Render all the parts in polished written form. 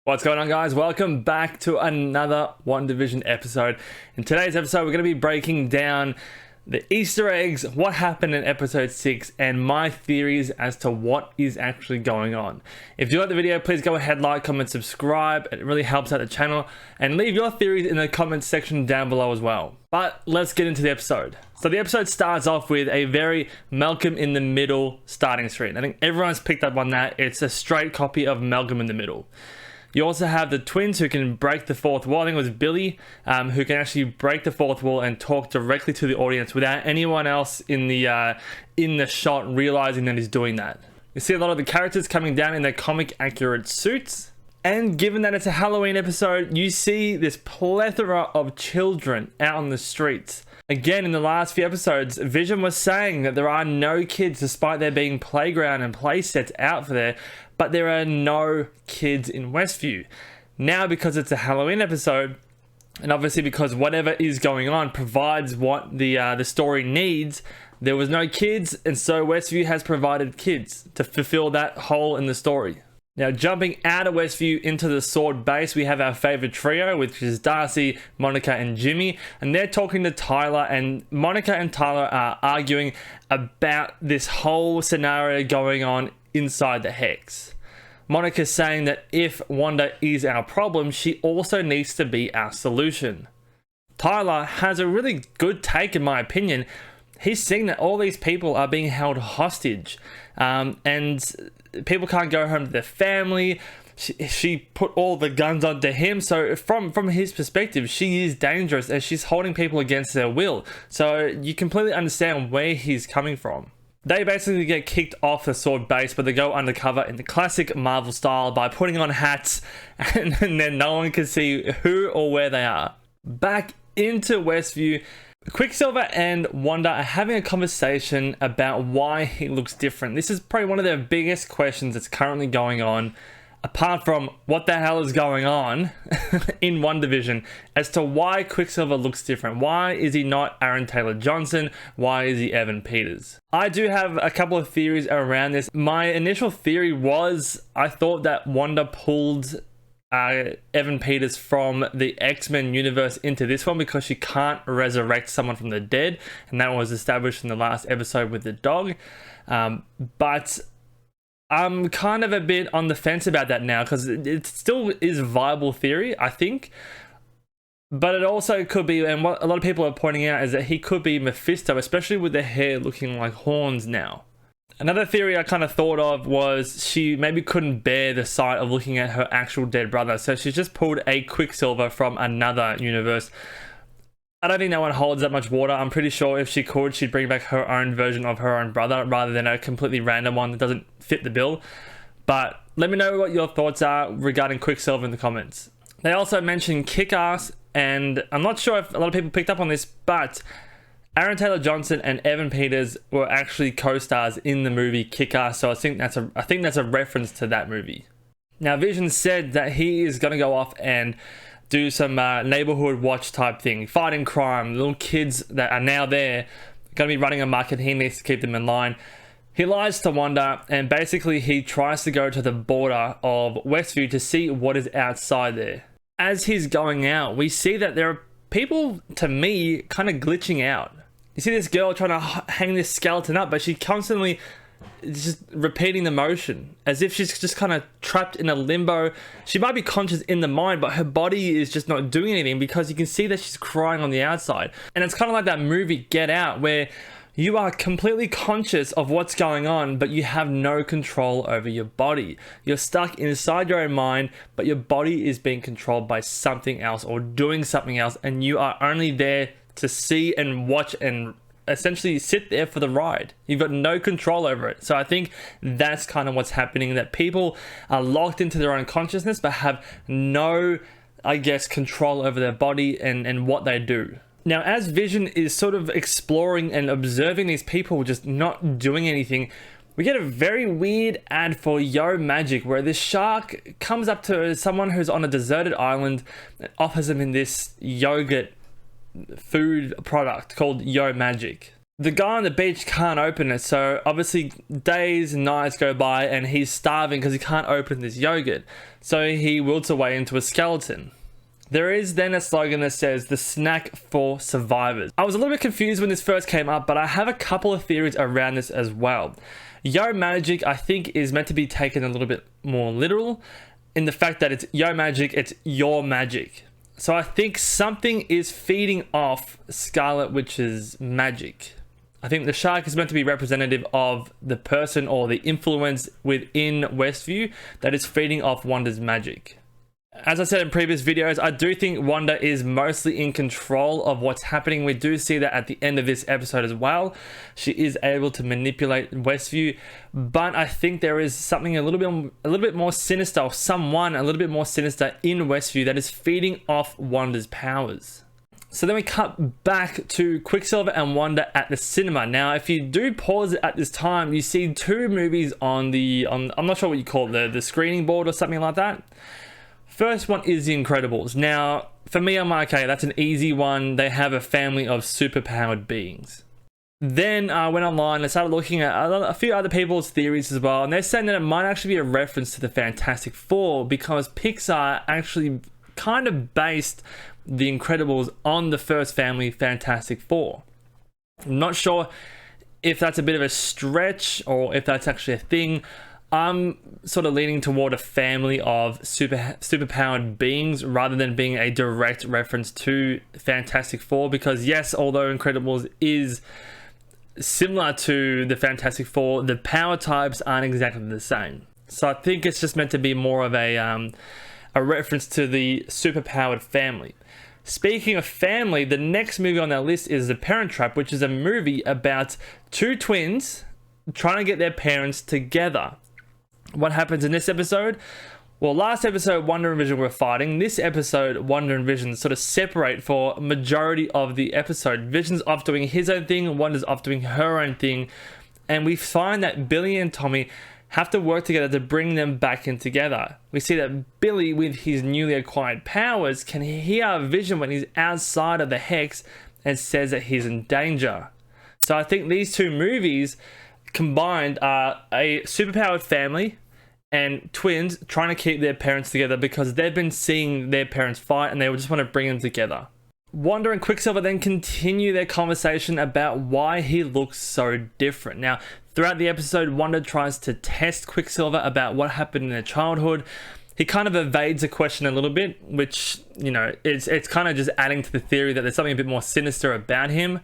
What's going on, guys? Welcome back to another Wandavision episode. In today's episode, we're going to be breaking down the Easter eggs, what happened in episode 6, and my theories as to what is actually going on. If you like the video, please go ahead, like, comment, subscribe. It really helps out the channel. And leave your theories in the comments section down below as well. But let's get into the episode. So the episode starts off with a very Malcolm in the Middle starting screen. I think everyone's picked up on that. It's a straight copy of Malcolm in the Middle. You also have the twins who can break the fourth wall. I think it was Billy who can actually break the fourth wall and talk directly to the audience without anyone else in the shot realizing that he's doing that. You see a lot of the characters coming down in their comic accurate suits. And given that it's a Halloween episode, you see this plethora of children out on the streets. Again, in the last few episodes, Vision was saying that there are no kids despite there being playground and play sets out for there, but there are no kids in Westview. Now, because it's a Halloween episode, and obviously because whatever is going on provides what the story needs, there was no kids, and so Westview has provided kids to fulfill that hole in the story. Now, jumping out of Westview into the Sword base, we have our favorite trio, which is Darcy, Monica, and Jimmy. And they're talking to Tyler, and Monica and Tyler are arguing about this whole scenario going on inside the Hex. Monica's saying that if Wanda is our problem, she also needs to be our solution. Tyler has a really good take, in my opinion. He's seeing that all these people are being held hostage, and people can't go home to their family. She put all the guns onto him, so from his perspective, she is dangerous and she's holding people against their will. So you completely understand where he's coming from. They basically get kicked off the Sword base, but they go undercover in the classic Marvel style by putting on hats, and then no one can see who or where they are. Back into Westview, Quicksilver and Wanda are having a conversation about why he looks different. This is probably one of their biggest questions that's currently going on, apart from what the hell is going on in Wandavision, as to why Quicksilver looks different. Why is he not Aaron Taylor-Johnson? Why is he Evan Peters? I do have a couple of theories around this. My initial theory was I thought that Wanda pulled Evan Peters from the X-Men universe into this one because she can't resurrect someone from the dead, and that was established in the last episode with the dog. But I'm kind of a bit on the fence about that now because it still is a viable theory, I think. But it also could be, and what a lot of people are pointing out is that he could be Mephisto, especially with the hair looking like horns now. Another theory I kind of thought of was she maybe couldn't bear the sight of looking at her actual dead brother, so she just pulled a Quicksilver from another universe. I don't think that one holds that much water. I'm pretty sure if she could, she'd bring back her own version of her own brother rather than a completely random one that doesn't fit the bill. But let me know what your thoughts are regarding Quicksilver in the comments. They also mentioned Kick-Ass, and I'm not sure if a lot of people picked up on this, but Aaron Taylor-Johnson and Evan Peters were actually co-stars in the movie Kick-Ass, so I think that's a reference to that movie. Now, Vision said that he is going to go off and do some neighborhood watch type thing, fighting crime, little kids that are now there, going to be running amok, and he needs to keep them in line. He lies to Wanda, and basically he tries to go to the border of Westview to see what is outside there. As he's going out, we see that there are people, to me, kind of glitching out. You see this girl trying to hang this skeleton up, but she constantly is just repeating the motion as if she's just kind of trapped in a limbo. She might be conscious in the mind, but her body is just not doing anything because you can see that she's crying on the outside. And it's kind of like that movie Get Out, where you are completely conscious of what's going on, but you have no control over your body. You're stuck inside your own mind, but your body is being controlled by something else or doing something else, and you are only there to see and watch and essentially sit there for the ride. You've got no control over it. So I think that's kind of what's happening, that people are locked into their own consciousness but have no, I guess, control over their body and what they do. Now, as Vision is sort of exploring and observing these people just not doing anything, we get a very weird ad for Yo Magic, where this shark comes up to someone who's on a deserted island and offers them in this yogurt food product called Yo Magic. The guy on the beach can't open it, so obviously days and nights go by and he's starving because he can't open this yogurt. So he wilts away into a skeleton. There is then a slogan that says, "The snack for survivors." I was a little bit confused when this first came up, but I have a couple of theories around this as well. Yo Magic, I think, is meant to be taken a little bit more literal in the fact that it's Yo Magic, it's your magic. So I think something is feeding off Scarlet Witch's magic. I think the shark is meant to be representative of the person or the influence within Westview that is feeding off Wanda's magic. As I said in previous videos, I do think Wanda is mostly in control of what's happening. We do see that at the end of this episode as well. She is able to manipulate Westview, but I think there is something a little bit more sinister, or someone a little bit more sinister in Westview that is feeding off Wanda's powers. So then we cut back to Quicksilver and Wanda at the cinema. Now, if you do pause it at this time, you see two movies on I'm not sure what you call it, the screening board or something like that. First one is The Incredibles. Now, for me, I'm like, okay, that's an easy one. They have a family of superpowered beings. Then I went online and started looking at a few other people's theories as well, and they're saying that it might actually be a reference to the Fantastic Four because Pixar actually kind of based The Incredibles on the first family, Fantastic Four. I'm not sure if that's a bit of a stretch or if that's actually a thing. I'm sort of leaning toward a family of superpowered beings rather than being a direct reference to Fantastic Four, because yes, although Incredibles is similar to the Fantastic Four, the power types aren't exactly the same. So I think it's just meant to be more of a reference to the superpowered family. Speaking of family, the next movie on that list is The Parent Trap, which is a movie about two twins trying to get their parents together. What happens in this episode? Well, last episode, Wanda and Vision were fighting. This episode, Wanda and Vision sort of separate for majority of the episode. Vision's off doing his own thing, Wanda's off doing her own thing. And we find that Billy and Tommy have to work together to bring them back in together. We see that Billy, with his newly acquired powers, can hear Vision when he's outside of the hex and says that he's in danger. So I think these two movies combined are a superpowered family and twins trying to keep their parents together because they've been seeing their parents fight and they just want to bring them together. Wanda and Quicksilver then continue their conversation about why he looks so different. Now, throughout the episode, Wanda tries to test Quicksilver about what happened in their childhood. He kind of evades a question a little bit, which, you know, it's kind of just adding to the theory that there's something a bit more sinister about him.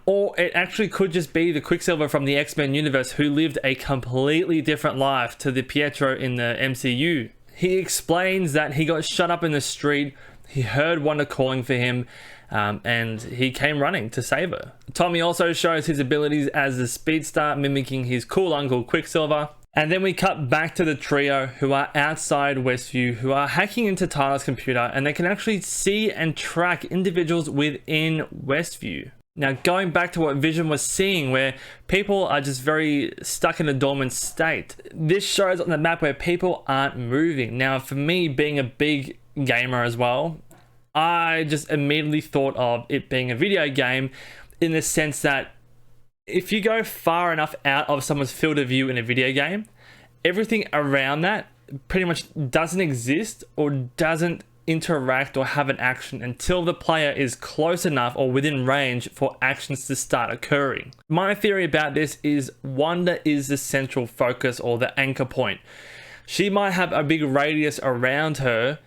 Or it actually could just be the Quicksilver from the X-Men universe who lived a completely different life to the Pietro in the MCU. He explains that he got shut up in the street, he heard Wanda calling for him, and he came running to save her. Tommy also shows his abilities as the speedster, mimicking his cool uncle Quicksilver. And then we cut back to the trio who are outside Westview, who are hacking into Tyler's computer, and they can actually see and track individuals within Westview. Now, going back to what Vision was seeing, where people are just very stuck in a dormant state. This shows on the map where people aren't moving. Now, for me, being a big gamer as well, I just immediately thought of it being a video game in the sense that if you go far enough out of someone's field of view in a video game, everything around that pretty much doesn't exist or doesn't interact or have an action until the player is close enough or within range for actions to start occurring. My theory about this is Wanda is the central focus or the anchor point. She might have a big radius around her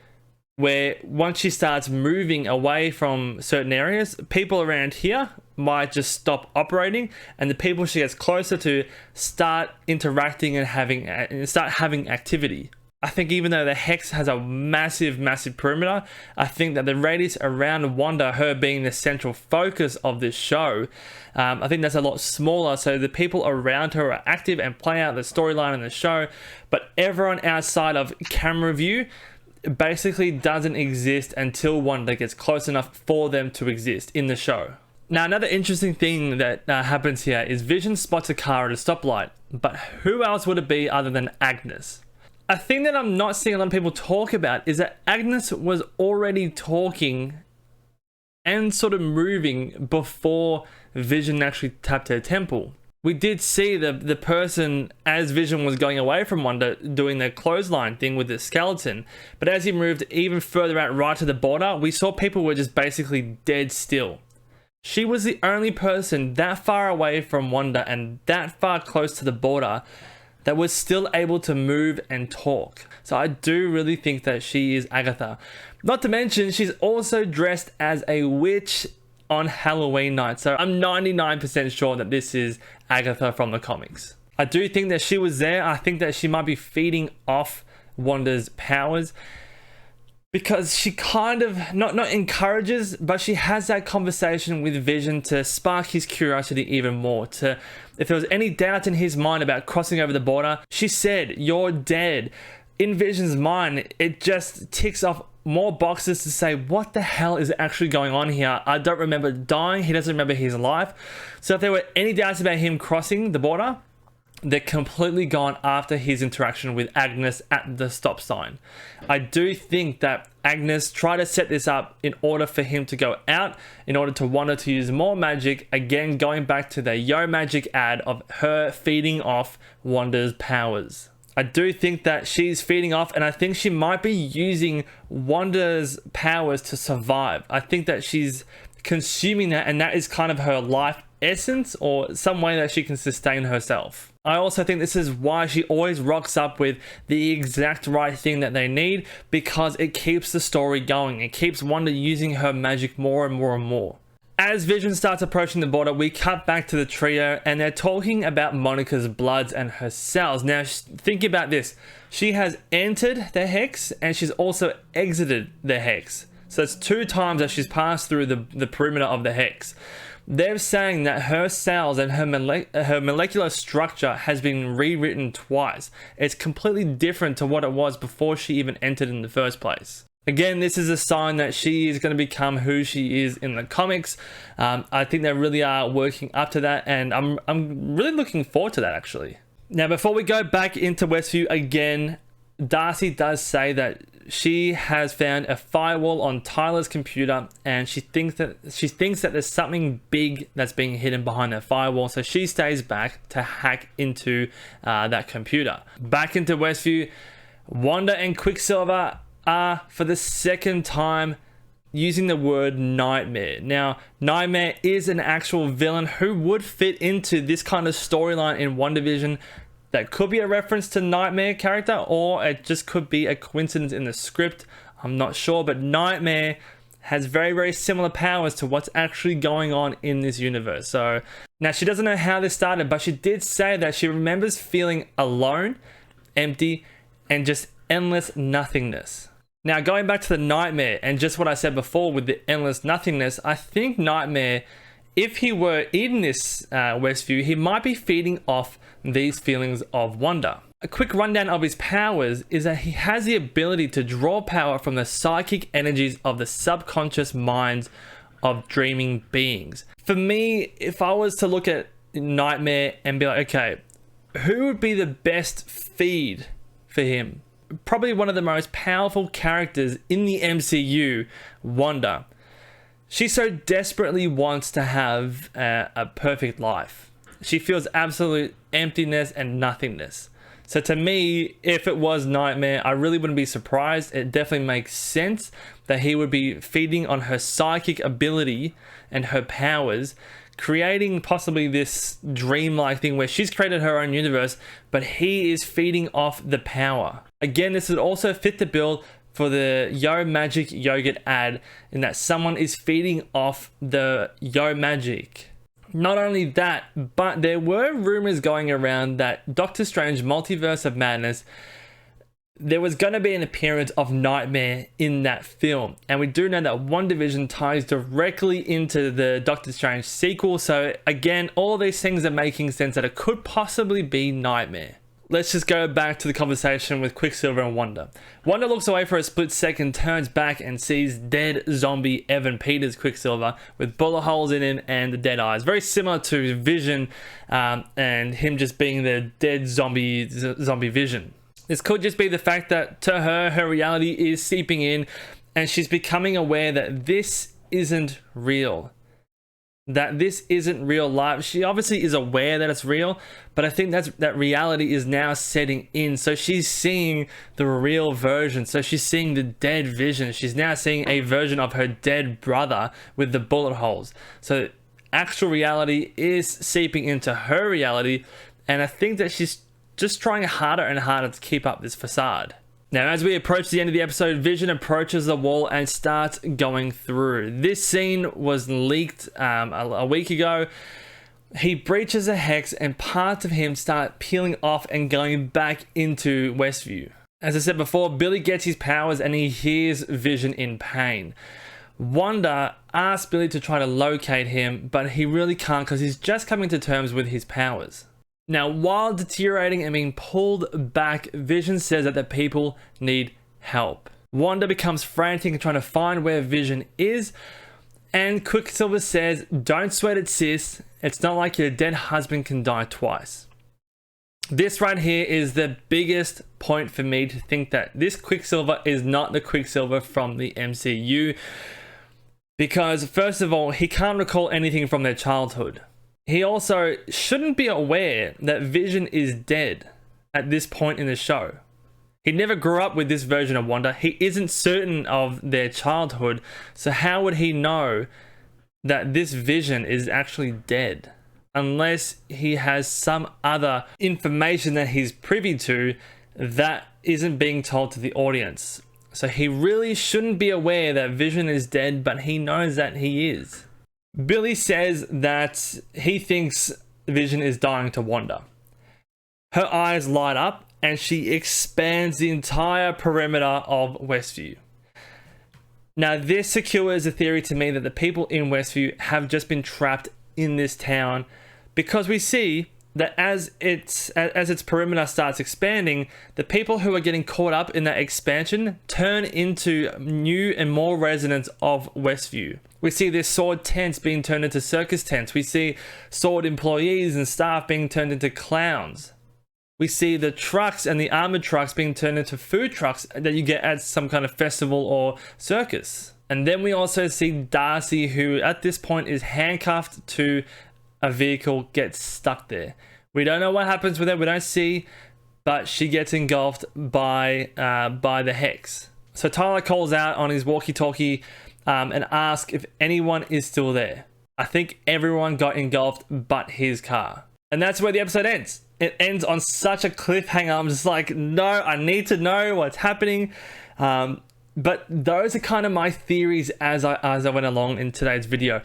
where once she starts moving away from certain areas, people around here might just stop operating, and the people she gets closer to start interacting and start having activity. I think even though the hex has a massive perimeter, I think that the radius around Wanda, her being the central focus of this show, I think that's a lot smaller, so the people around her are active and play out the storyline in the show, but everyone outside of camera view basically doesn't exist until Wanda gets close enough for them to exist in the show. Now, another interesting thing that happens here is Vision spots a car at a stoplight, but who else would it be other than Agnes? A thing that I'm not seeing a lot of people talk about is that Agnes was already talking and sort of moving before Vision actually tapped her temple. We did see the person, as Vision was going away from Wanda, doing the clothesline thing with the skeleton. But as he moved even further out right to the border, we saw people were just basically dead still. She was the only person that far away from Wanda and that far close to the border that was still able to move and talk. So I do really think that she is Agatha. Not to mention, she's also dressed as a witch on Halloween night. So I'm 99% sure that this is Agatha from the comics. I do think that she was there. I think that she might be feeding off Wanda's powers, because she kind of not encourages, but she has that conversation with Vision to spark his curiosity even more. To, if there was any doubt in his mind about crossing over the border, she said, "You're dead." In Vision's mind, it just ticks off more boxes to say, what the hell is actually going on here? I don't remember dying. He doesn't remember his life. So if there were any doubts about him crossing the border, they're completely gone after his interaction with Agnes at the stop sign. I do think that Agnes tried to set this up in order for him to go out, in order to want her to use more magic. Again, going back to the Yo Magic ad of her feeding off Wanda's powers. I do think that she's feeding off, and I think she might be using Wanda's powers to survive. I think that she's consuming that, and that is kind of her life essence, or some way that she can sustain herself. I also think this is why she always rocks up with the exact right thing that they need, because it keeps the story going. It keeps Wanda using her magic more and more and more. As Vision starts approaching the border, we cut back to the trio, and they're talking about Monica's bloods and her cells. Now, think about this. She has entered the Hex, and she's also exited the Hex. So it's 2 times that she's passed through the perimeter of the Hex. They're saying that her cells and her molecular structure has been rewritten twice. It's completely different to what it was before she even entered in the first place. Again, this is a sign that she is going to become who she is in the comics. I think they really are working up to that, and I'm really looking forward to that, actually. Now, before we go back into Westview again, Darcy does say that she has found a firewall on Tyler's computer, and she thinks that there's something big that's being hidden behind that firewall. So she stays back to hack into that computer. Back into Westview, Wanda and Quicksilver are, for the second time, using the word nightmare. Now, Nightmare is an actual villain who would fit into this kind of storyline in Wandavision. That could be a reference to Nightmare character, or it just could be a coincidence in the script. I'm not sure, but Nightmare has very, very similar powers to what's actually going on in this universe. So now, she doesn't know how this started, but she did say that she remembers feeling alone, empty, and just endless nothingness. Now, going back to the Nightmare and just what I said before with the endless nothingness, I think Nightmare, if he were in this Westview, he might be feeding off these feelings of Wanda. A quick rundown of his powers is that he has the ability to draw power from the psychic energies of the subconscious minds of dreaming beings. For me, if I was to look at Nightmare and be like, okay, who would be the best feed for him? Probably one of the most powerful characters in the MCU, Wanda. She so desperately wants to have a perfect life. She feels absolute emptiness and nothingness. So to me, if it was Nightmare, I really wouldn't be surprised. It definitely makes sense that he would be feeding on her psychic ability and her powers, creating possibly this dreamlike thing where she's created her own universe, but he is feeding off the power. Again, this would also fit the bill for the Yo Magic yogurt ad, in that someone is feeding off the Yo Magic. Not only that, but there were rumors going around that Doctor Strange Multiverse of Madness, there was going to be an appearance of Nightmare in that film. And we do know that Wandavision ties directly into the Doctor Strange sequel. So again, all of these things are making sense that it could possibly be Nightmare. Let's just go back to the conversation with Quicksilver and Wanda. Wanda looks away for a split second, turns back and sees dead zombie Evan Peters Quicksilver with bullet holes in him and the dead eyes. Very similar to Vision and him just being the dead zombie Vision. This could just be the fact that to her reality is seeping in, and she's becoming aware that this isn't real. that this isn't real life. She obviously is aware that it's real, but I think that reality is now setting in. So she's seeing the real version. So she's seeing the dead Vision. She's now seeing a version of her dead brother with the bullet holes. So actual reality is seeping into her reality, and I think that she's just trying harder and harder to keep up this facade. Now, as we approach the end of the episode, Vision approaches the wall and starts going through. This scene was leaked a week ago. He breaches a hex and parts of him start peeling off and going back into Westview. As I said before, Billy gets his powers and he hears Vision in pain. Wanda asks Billy to try to locate him, but he really can't because he's just coming to terms with his powers. Now, while deteriorating and being pulled back, Vision says that the people need help. Wanda becomes frantic and trying to find where Vision is, and Quicksilver says, "Don't sweat it, sis. It's not like your dead husband can die twice." This right here is the biggest point for me to think that this Quicksilver is not the Quicksilver from the MCU, because first of all, he can't recall anything from their childhood. He also shouldn't be aware that Vision is dead at this point in the show. He never grew up with this version of Wanda. He isn't certain of their childhood. So how would he know that this Vision is actually dead? Unless he has some other information that he's privy to that isn't being told to the audience. So he really shouldn't be aware that Vision is dead, but he knows that he is. Billy says that he thinks Vision is dying to Wanda. Her eyes light up and she expands the entire perimeter of Westview. Now, this secures a theory to me that the people in Westview have just been trapped in this town, because we see that as its perimeter starts expanding, the people who are getting caught up in that expansion turn into new and more residents of Westview. We see this sword tents being turned into circus tents. We see sword employees and staff being turned into clowns. We see the trucks and the armored trucks being turned into food trucks that you get at some kind of festival or circus. And then we also see Darcy, who at this point is handcuffed to a vehicle, gets stuck there. We don't know what happens with her. We don't see, but she gets engulfed by the hex. So Tyler calls out on his walkie-talkie and asks if anyone is still there. I think everyone got engulfed but his car. And that's where the episode ends. It ends on such a cliffhanger. I'm just like, no, I need to know what's happening. But those are kind of my theories as I went along in today's video.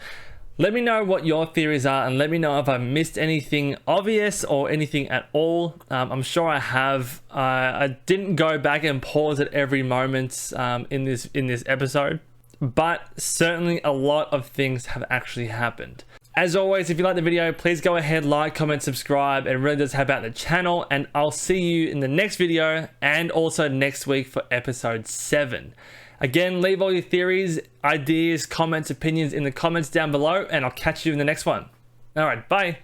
Let me know what your theories are, and let me know if I missed anything obvious or anything at all. I'm sure I have. I didn't go back and pause at every moment in this episode, but certainly a lot of things have actually happened. As always, if you like the video, please go ahead, like, comment, subscribe. It really does help out the channel, and I'll see you in the next video and also next week for episode 7. Again, leave all your theories, ideas, comments, opinions in the comments down below, and I'll catch you in the next one. All right, bye.